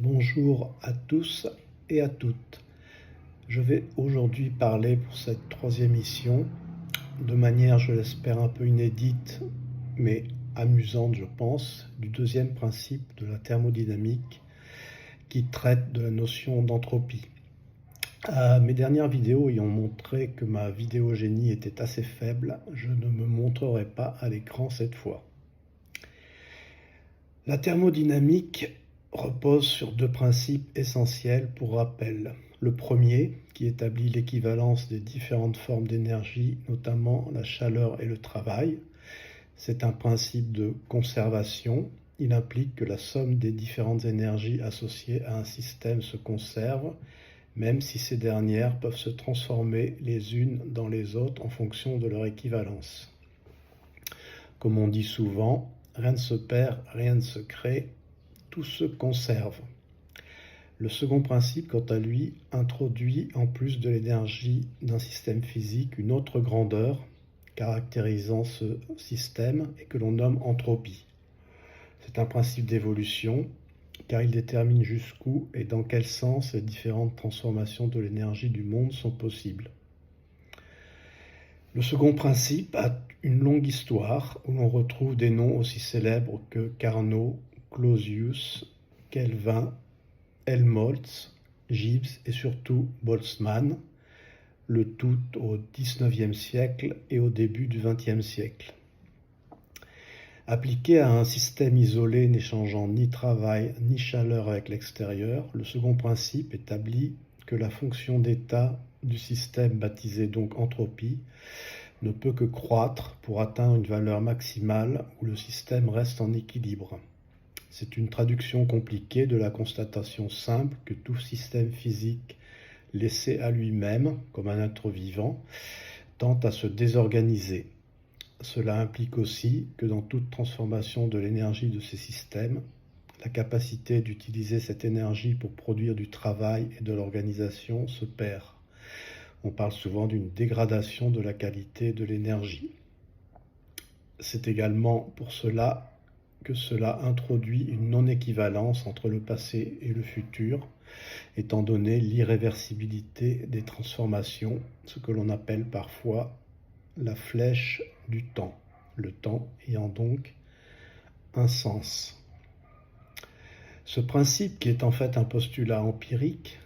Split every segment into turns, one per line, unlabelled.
Bonjour à tous et à toutes. Je vais aujourd'hui parler pour cette troisième émission, de manière, je l'espère, un peu inédite, mais amusante, je pense, du deuxième principe de la thermodynamique qui traite de la notion d'entropie. Mes dernières vidéos ayant montré que ma vidéogénie était assez faible, je ne me montrerai pas à l'écran cette fois. La thermodynamique repose sur deux principes essentiels pour rappel. Le premier, qui établit l'équivalence des différentes formes d'énergie, notamment la chaleur et le travail. C'est un principe de conservation. Il implique que la somme des différentes énergies associées à un système se conserve, même si ces dernières peuvent se transformer les unes dans les autres en fonction de leur équivalence. Comme on dit souvent, rien ne se perd, rien ne se crée, tout se conserve. Le second principe, quant à lui, introduit en plus de l'énergie d'un système physique une autre grandeur caractérisant ce système et que l'on nomme entropie. C'est un principe d'évolution car il détermine jusqu'où et dans quel sens les différentes transformations de l'énergie du monde sont possibles. Le second principe a une longue histoire où l'on retrouve des noms aussi célèbres que Carnot, Clausius, Kelvin, Helmholtz, Gibbs et surtout Boltzmann, le tout au XIXe siècle et au début du XXe siècle. Appliqué à un système isolé n'échangeant ni travail ni chaleur avec l'extérieur, le second principe établit que la fonction d'état du système, baptisé donc entropie, ne peut que croître pour atteindre une valeur maximale où le système reste en équilibre. C'est une traduction compliquée de la constatation simple que tout système physique laissé à lui-même, comme un être vivant, tend à se désorganiser. Cela implique aussi que dans toute transformation de l'énergie de ces systèmes, la capacité d'utiliser cette énergie pour produire du travail et de l'organisation se perd. On parle souvent d'une dégradation de la qualité de l'énergie. C'est également pour cela que cela introduit une non-équivalence entre le passé et le futur, étant donné l'irréversibilité des transformations, ce que l'on appelle parfois la flèche du temps, le temps ayant donc un sens. Ce principe, qui est en fait un postulat empirique,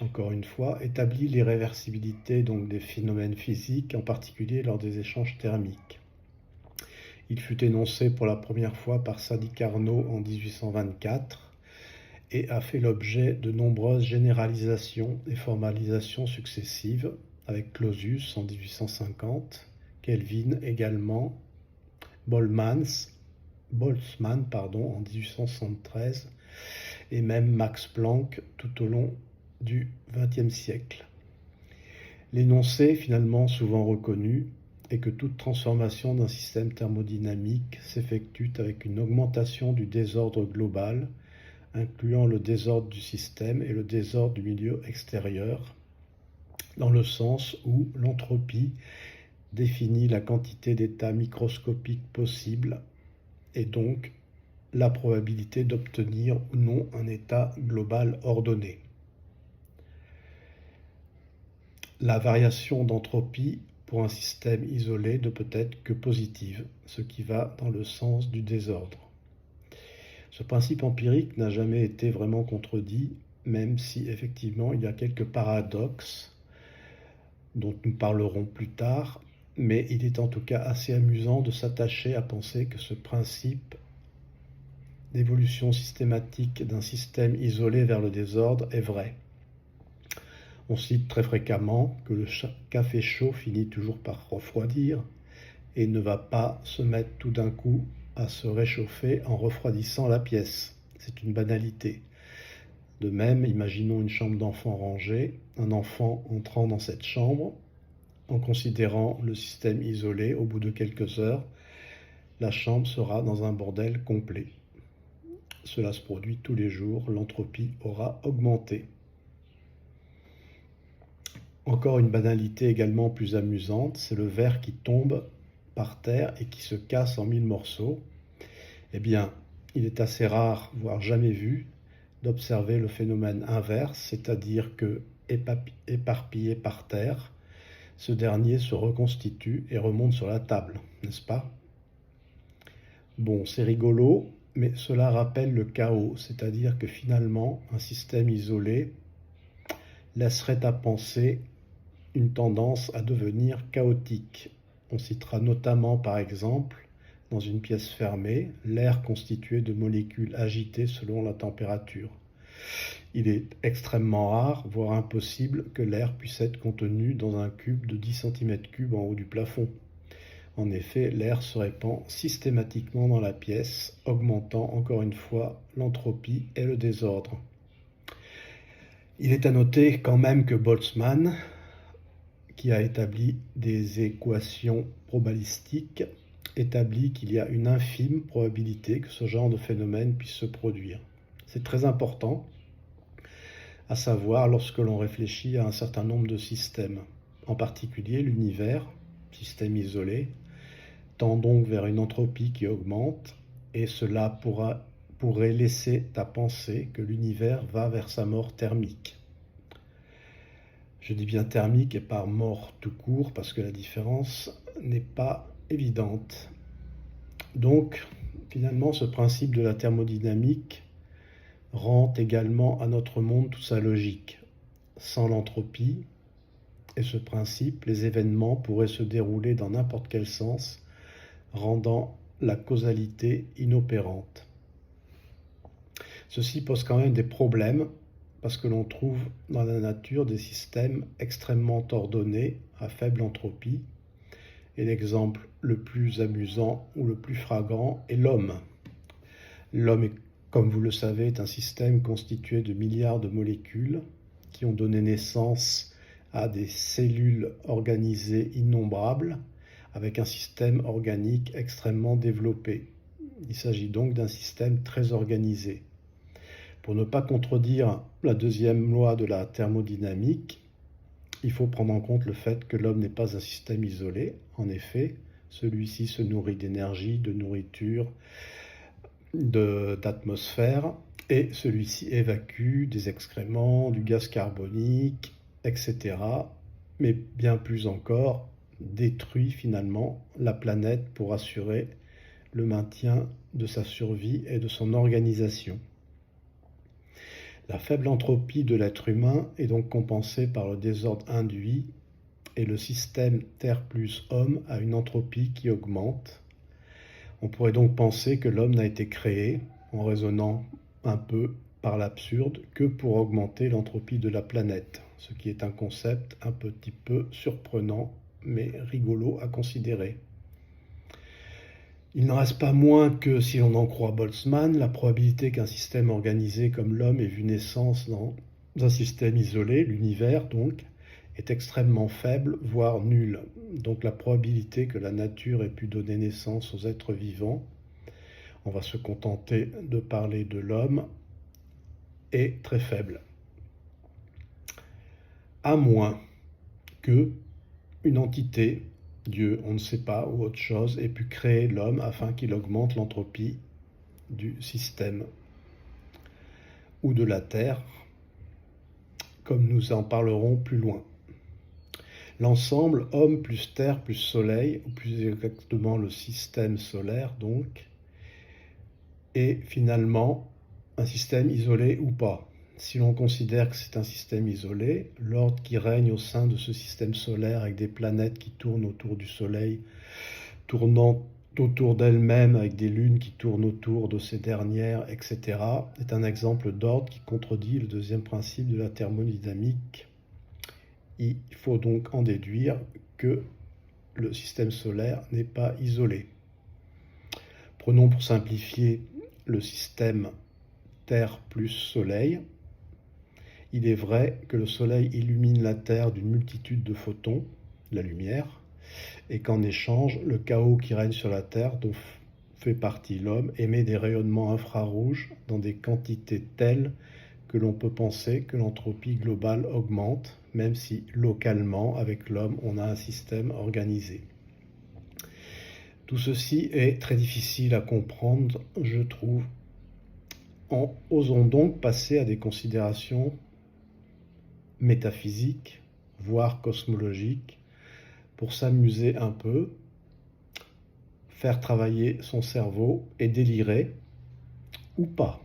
encore une fois, établit l'irréversibilité donc des phénomènes physiques, en particulier lors des échanges thermiques. Il fut énoncé pour la première fois par Sadi Carnot en 1824 et a fait l'objet de nombreuses généralisations et formalisations successives, avec Clausius en 1850, Kelvin également, Boltzmann en 1873 et même Max Planck tout au long du XXe siècle. L'énoncé, finalement souvent reconnu, est que toute transformation d'un système thermodynamique s'effectue avec une augmentation du désordre global, incluant le désordre du système et le désordre du milieu extérieur, dans le sens où l'entropie définit la quantité d'états microscopiques possibles et donc la probabilité d'obtenir ou non un état global ordonné. La variation d'entropie pour un système isolé ne peut être que positive, ce qui va dans le sens du désordre. Ce principe empirique n'a jamais été vraiment contredit, même si effectivement il y a quelques paradoxes dont nous parlerons plus tard, mais il est en tout cas assez amusant de s'attacher à penser que ce principe d'évolution systématique d'un système isolé vers le désordre est vrai. On cite très fréquemment que le café chaud finit toujours par refroidir et ne va pas se mettre tout d'un coup à se réchauffer en refroidissant la pièce. C'est une banalité. De même, imaginons une chambre d'enfant rangée, un enfant entrant dans cette chambre, en considérant le système isolé, au bout de quelques heures, la chambre sera dans un bordel complet. Cela se produit tous les jours, l'entropie aura augmenté. Encore une banalité également plus amusante, c'est le verre qui tombe par terre et qui se casse en 1000 morceaux. Eh bien, il est assez rare, voire jamais vu, d'observer le phénomène inverse, c'est-à-dire que, éparpillé par terre, ce dernier se reconstitue et remonte sur la table, n'est-ce pas? Bon, c'est rigolo, mais cela rappelle le chaos, c'est-à-dire que finalement, un système isolé laisserait à penser une tendance à devenir chaotique. On citera notamment, par exemple, dans une pièce fermée, l'air constitué de molécules agitées selon la température. Il est extrêmement rare, voire impossible, que l'air puisse être contenu dans un cube de 10 cm3 en haut du plafond. En effet, l'air se répand systématiquement dans la pièce, augmentant encore une fois l'entropie et le désordre. Il est à noter quand même que Boltzmann, qui a établi des équations probabilistiques, établit qu'il y a une infime probabilité que ce genre de phénomène puisse se produire. C'est très important, à savoir lorsque l'on réfléchit à un certain nombre de systèmes, en particulier l'univers, système isolé, tend donc vers une entropie qui augmente, et cela pourrait laisser à penser que l'univers va vers sa mort thermique. Je dis bien thermique et pas mort tout court, parce que la différence n'est pas évidente. Donc, finalement, ce principe de la thermodynamique rend également à notre monde toute sa logique. Sans l'entropie et ce principe, les événements pourraient se dérouler dans n'importe quel sens, rendant la causalité inopérante. Ceci pose quand même des problèmes parce que l'on trouve dans la nature des systèmes extrêmement ordonnés à faible entropie. Et l'exemple le plus amusant ou le plus flagrant est l'homme. L'homme, comme vous le savez, est un système constitué de milliards de molécules qui ont donné naissance à des cellules organisées innombrables, avec un système organique extrêmement développé. Il s'agit donc d'un système très organisé. Pour ne pas contredire la deuxième loi de la thermodynamique, il faut prendre en compte le fait que l'homme n'est pas un système isolé. En effet, celui-ci se nourrit d'énergie, de nourriture, d'atmosphère, et celui-ci évacue des excréments, du gaz carbonique, etc. Mais bien plus encore, détruit finalement la planète pour assurer le maintien de sa survie et de son organisation. La faible entropie de l'être humain est donc compensée par le désordre induit et le système Terre plus Homme a une entropie qui augmente. On pourrait donc penser que l'homme n'a été créé, en raisonnant un peu par l'absurde, que pour augmenter l'entropie de la planète, ce qui est un concept un petit peu surprenant mais rigolo à considérer. Il n'en reste pas moins que, si l'on en croit Boltzmann, la probabilité qu'un système organisé comme l'homme ait vu naissance dans un système isolé, l'univers donc, est extrêmement faible, voire nulle. Donc la probabilité que la nature ait pu donner naissance aux êtres vivants, on va se contenter de parler de l'homme, est très faible. À moins que une entité, Dieu, on ne sait pas, ou autre chose, ait pu créer l'homme afin qu'il augmente l'entropie du système ou de la Terre, comme nous en parlerons plus loin. L'ensemble homme plus terre plus soleil, ou plus exactement le système solaire donc, est finalement un système isolé ou pas. Si l'on considère que c'est un système isolé, l'ordre qui règne au sein de ce système solaire avec des planètes qui tournent autour du Soleil, tournant autour d'elles-mêmes avec des lunes qui tournent autour de ces dernières, etc., est un exemple d'ordre qui contredit le deuxième principe de la thermodynamique. Il faut donc en déduire que le système solaire n'est pas isolé. Prenons pour simplifier le système Terre plus Soleil. Il est vrai que le Soleil illumine la Terre d'une multitude de photons, la lumière, et qu'en échange, le chaos qui règne sur la Terre, dont fait partie l'homme, émet des rayonnements infrarouges dans des quantités telles que l'on peut penser que l'entropie globale augmente, même si localement, avec l'homme, on a un système organisé. Tout ceci est très difficile à comprendre, je trouve, Osons donc passer à des considérations métaphysiques, voire cosmologiques, pour s'amuser un peu, faire travailler son cerveau et délirer, ou pas.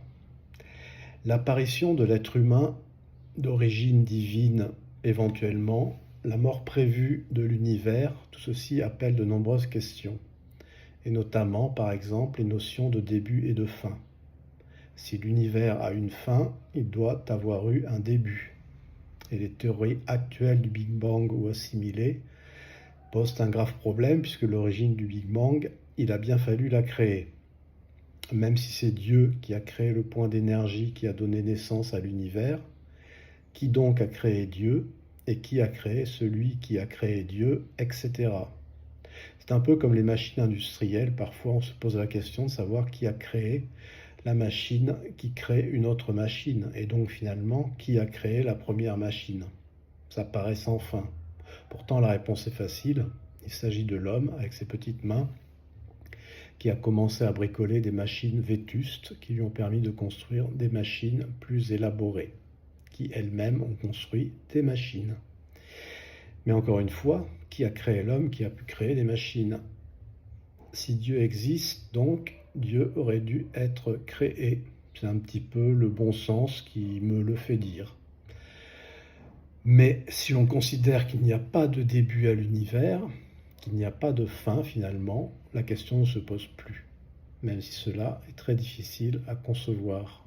L'apparition de l'être humain d'origine divine éventuellement, la mort prévue de l'univers, tout ceci appelle de nombreuses questions, et notamment par exemple les notions de début et de fin. Si l'univers a une fin, il doit avoir eu un début. Et les théories actuelles du Big Bang ou assimilées posent un grave problème puisque l'origine du Big Bang, il a bien fallu la créer. Même si c'est Dieu qui a créé le point d'énergie qui a donné naissance à l'univers, qui donc a créé Dieu et qui a créé celui qui a créé Dieu, etc. C'est un peu comme les machines industrielles, parfois on se pose la question de savoir qui a créé la machine qui crée une autre machine, et donc finalement, qui a créé la première machine? Ça paraît sans fin. Pourtant, la réponse est facile. Il s'agit de l'homme, avec ses petites mains, qui a commencé à bricoler des machines vétustes qui lui ont permis de construire des machines plus élaborées, qui elles-mêmes ont construit des machines. Mais encore une fois, qui a créé l'homme qui a pu créer des machines? Si Dieu existe, donc, Dieu aurait dû être créé. C'est un petit peu le bon sens qui me le fait dire. Mais si l'on considère qu'il n'y a pas de début à l'univers, qu'il n'y a pas de fin finalement, la question ne se pose plus, même si cela est très difficile à concevoir.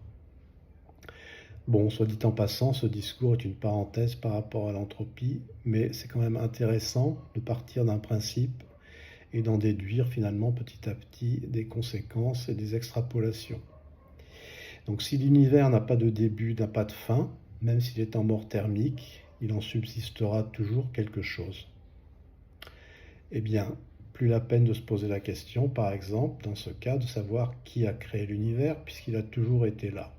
Bon, soit dit en passant, ce discours est une parenthèse par rapport à l'entropie, mais c'est quand même intéressant de partir d'un principe et d'en déduire finalement petit à petit des conséquences et des extrapolations. Donc si l'univers n'a pas de début, n'a pas de fin, même s'il est en mort thermique, il en subsistera toujours quelque chose. Eh bien, plus la peine de se poser la question, par exemple, dans ce cas, de savoir qui a créé l'univers, puisqu'il a toujours été là.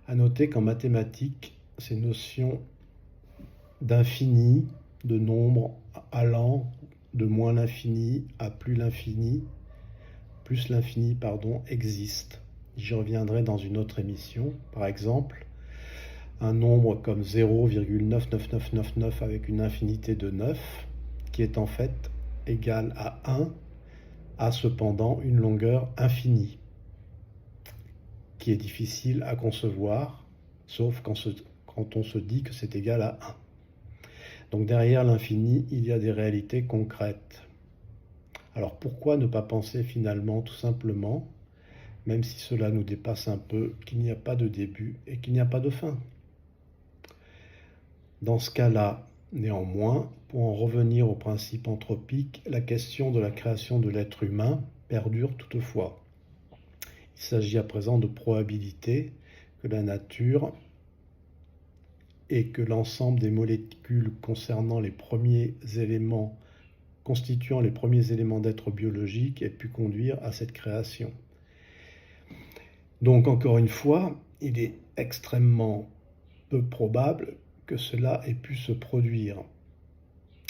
À noter qu'en mathématiques, ces notions d'infini, de nombre allant de moins l'infini à plus l'infini, existent. J'y reviendrai dans une autre émission. Par exemple, un nombre comme 0,99999 avec une infinité de 9, qui est en fait égal à 1, a cependant une longueur infinie, qui est difficile à concevoir, sauf quand on se dit que c'est égal à 1. Donc derrière l'infini, il y a des réalités concrètes. Alors pourquoi ne pas penser finalement tout simplement, même si cela nous dépasse un peu, qu'il n'y a pas de début et qu'il n'y a pas de fin? Dans ce cas-là, néanmoins, pour en revenir au principe anthropique, la question de la création de l'être humain perdure toutefois. Il s'agit à présent de probabilité que la nature et que l'ensemble des molécules concernant les premiers éléments, constituant les premiers éléments d'être biologique, aient pu conduire à cette création. Donc encore une fois, il est extrêmement peu probable que cela ait pu se produire.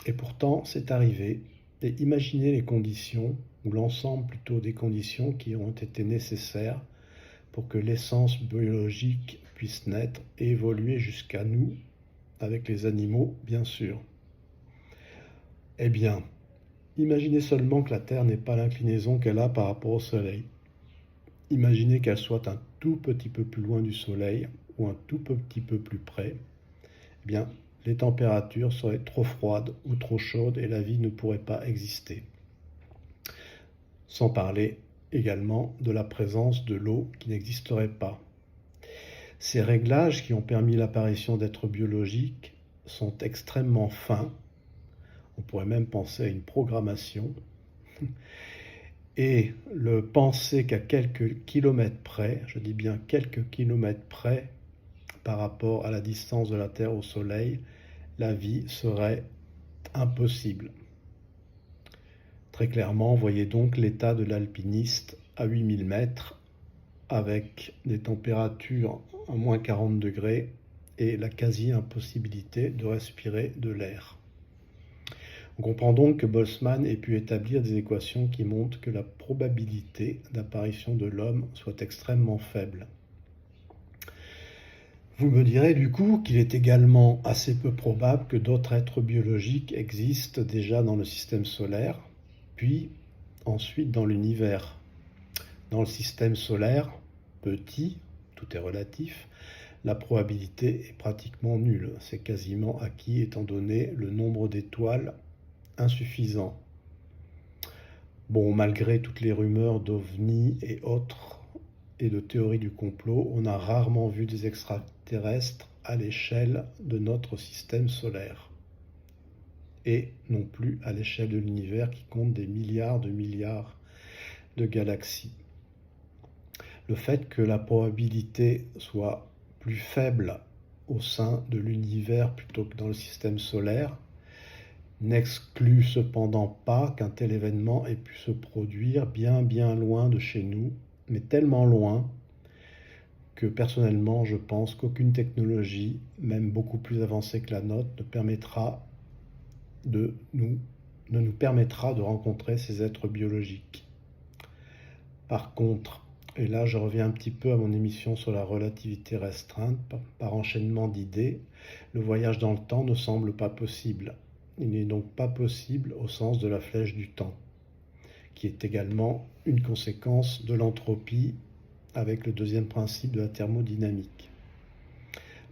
Et pourtant, c'est arrivé. Et imaginez les conditions, ou l'ensemble plutôt des conditions qui ont été nécessaires pour que l'essence biologique puisse naître et évoluer jusqu'à nous, avec les animaux, bien sûr. Eh bien, imaginez seulement que la Terre n'ait pas l'inclinaison qu'elle a par rapport au Soleil. Imaginez qu'elle soit un tout petit peu plus loin du Soleil ou un tout petit peu plus près. Eh bien, les températures seraient trop froides ou trop chaudes et la vie ne pourrait pas exister. Sans parler également de la présence de l'eau qui n'existerait pas. Ces réglages qui ont permis l'apparition d'êtres biologiques sont extrêmement fins. On pourrait même penser à une programmation. Et le penser qu'à quelques kilomètres près, je dis bien quelques kilomètres près, par rapport à la distance de la Terre au Soleil, la vie serait impossible. Très clairement, voyez donc l'état de l'alpiniste à 8000 mètres, avec des températures à moins 40 degrés et la quasi-impossibilité de respirer de l'air. On comprend donc que Boltzmann ait pu établir des équations qui montrent que la probabilité d'apparition de l'homme soit extrêmement faible. Vous me direz du coup qu'il est également assez peu probable que d'autres êtres biologiques existent déjà dans le système solaire, puis ensuite dans l'univers. Dans le système solaire, petit, tout est relatif, la probabilité est pratiquement nulle. C'est quasiment acquis étant donné le nombre d'étoiles insuffisant. Bon, malgré toutes les rumeurs d'ovnis et autres et de théories du complot, on a rarement vu des extraterrestres à l'échelle de notre système solaire. Et non plus à l'échelle de l'univers qui compte des milliards de galaxies. Le fait que la probabilité soit plus faible au sein de l'univers plutôt que dans le système solaire n'exclut cependant pas qu'un tel événement ait pu se produire bien loin de chez nous, mais tellement loin que personnellement je pense qu'aucune technologie, même beaucoup plus avancée que la nôtre, ne nous permettra de rencontrer ces êtres biologiques. Par contre, et là je reviens un petit peu à mon émission sur la relativité restreinte, par enchaînement d'idées, le voyage dans le temps ne semble pas possible. Il n'est donc pas possible au sens de la flèche du temps, qui est également une conséquence de l'entropie avec le deuxième principe de la thermodynamique.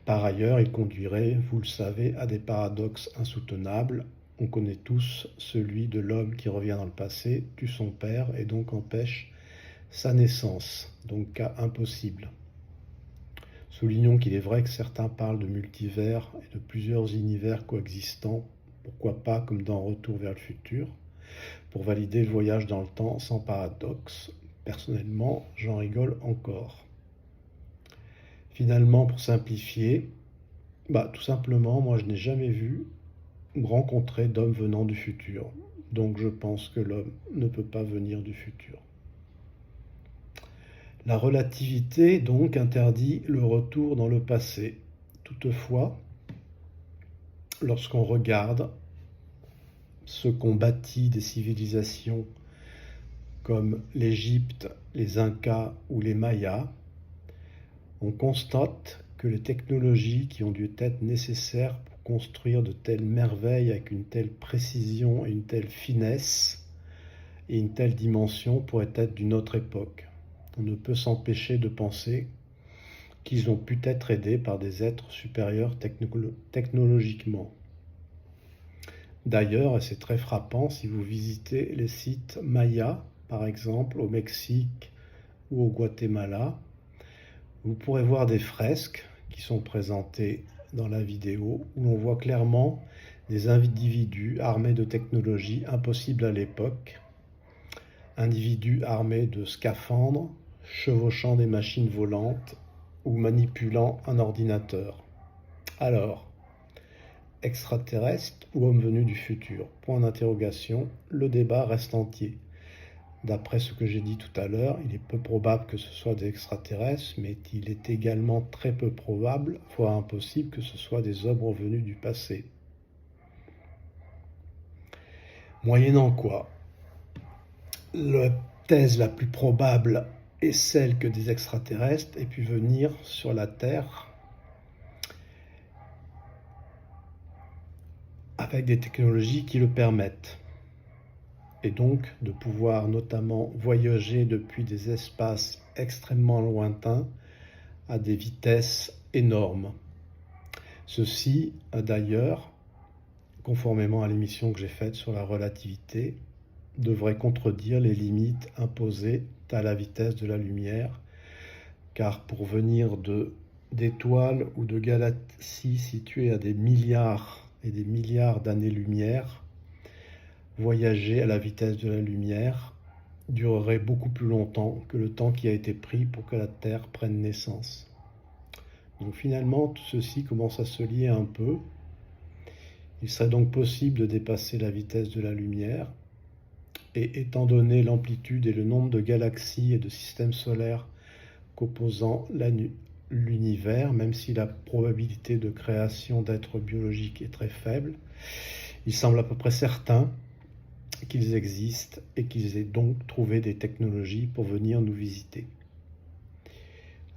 Par ailleurs, il conduirait, vous le savez, à des paradoxes insoutenables. On connaît tous celui de l'homme qui revient dans le passé, tue son père et donc empêche sa naissance, donc cas impossible. Soulignons qu'il est vrai que certains parlent de multivers et de plusieurs univers coexistants, pourquoi pas comme dans Retour vers le futur, pour valider le voyage dans le temps sans paradoxe. Personnellement, j'en rigole encore. Finalement, pour simplifier, tout simplement, moi je n'ai jamais vu ou rencontré d'homme venant du futur. Donc je pense que l'homme ne peut pas venir du futur. La relativité donc interdit le retour dans le passé. Toutefois, lorsqu'on regarde ce qu'ont bâti des civilisations comme l'Égypte, les Incas ou les Mayas, on constate que les technologies qui ont dû être nécessaires pour construire de telles merveilles avec une telle précision et une telle finesse et une telle dimension pourraient être d'une autre époque. On ne peut s'empêcher de penser qu'ils ont pu être aidés par des êtres supérieurs technologiquement. D'ailleurs, et c'est très frappant, si vous visitez les sites mayas, par exemple au Mexique ou au Guatemala, vous pourrez voir des fresques qui sont présentées dans la vidéo où l'on voit clairement des individus armés de technologies impossibles à l'époque, individus armés de scaphandres, chevauchant des machines volantes ou manipulant un ordinateur. Alors, extraterrestres ou hommes venus du futur? Point d'interrogation, le débat reste entier. D'après ce que j'ai dit tout à l'heure, il est peu probable que ce soit des extraterrestres, mais il est également très peu probable, voire impossible, que ce soit des hommes revenus du passé. Moyennant quoi, la thèse la plus probable est celle que des extraterrestres aient pu venir sur la Terre avec des technologies qui le permettent. Et donc de pouvoir notamment voyager depuis des espaces extrêmement lointains à des vitesses énormes. Ceci, d'ailleurs, conformément à l'émission que j'ai faite sur la relativité, devrait contredire les limites imposées à la vitesse de la lumière, car pour venir d'étoiles ou de galaxies situées à des milliards et des milliards d'années-lumière, voyager à la vitesse de la lumière durerait beaucoup plus longtemps que le temps qui a été pris pour que la Terre prenne naissance. Donc finalement, tout ceci commence à se lier un peu. Il serait donc possible de dépasser la vitesse de la lumière, et étant donné l'amplitude et le nombre de galaxies et de systèmes solaires composant l'univers, même si la probabilité de création d'êtres biologiques est très faible, Il semble à peu près certain qu'ils existent et qu'ils aient donc trouvé des technologies pour venir nous visiter.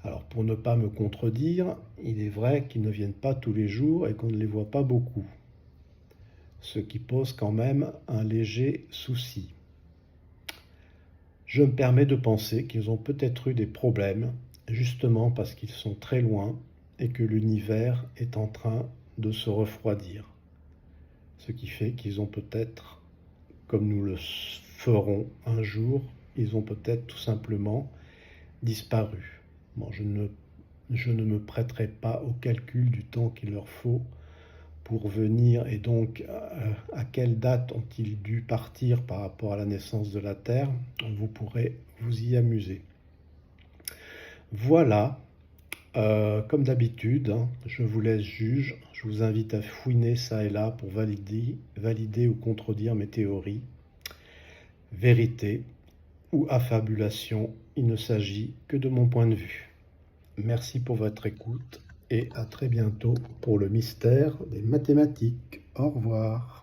Alors pour ne pas me contredire, il est vrai qu'ils ne viennent pas tous les jours et qu'on ne les voit pas beaucoup, ce qui pose quand même un léger souci. Je me permets de penser qu'ils ont peut-être eu des problèmes, justement parce qu'ils sont très loin et que l'univers est en train de se refroidir. Ce qui fait qu'ils ont peut-être, comme nous le ferons un jour, ils ont peut-être tout simplement disparu. Bon, je ne me prêterai pas au calcul du temps qu'il leur faut pour venir et donc à quelle date ont-ils dû partir par rapport à la naissance de la Terre. Vous pourrez vous y amuser. Voilà, comme d'habitude, hein, je vous laisse juge. Je vous invite à fouiner ça et là pour valider ou contredire mes théories. Vérité ou affabulation, il ne s'agit que de mon point de vue. Merci pour votre écoute et à très bientôt pour le mystère des mathématiques. Au revoir.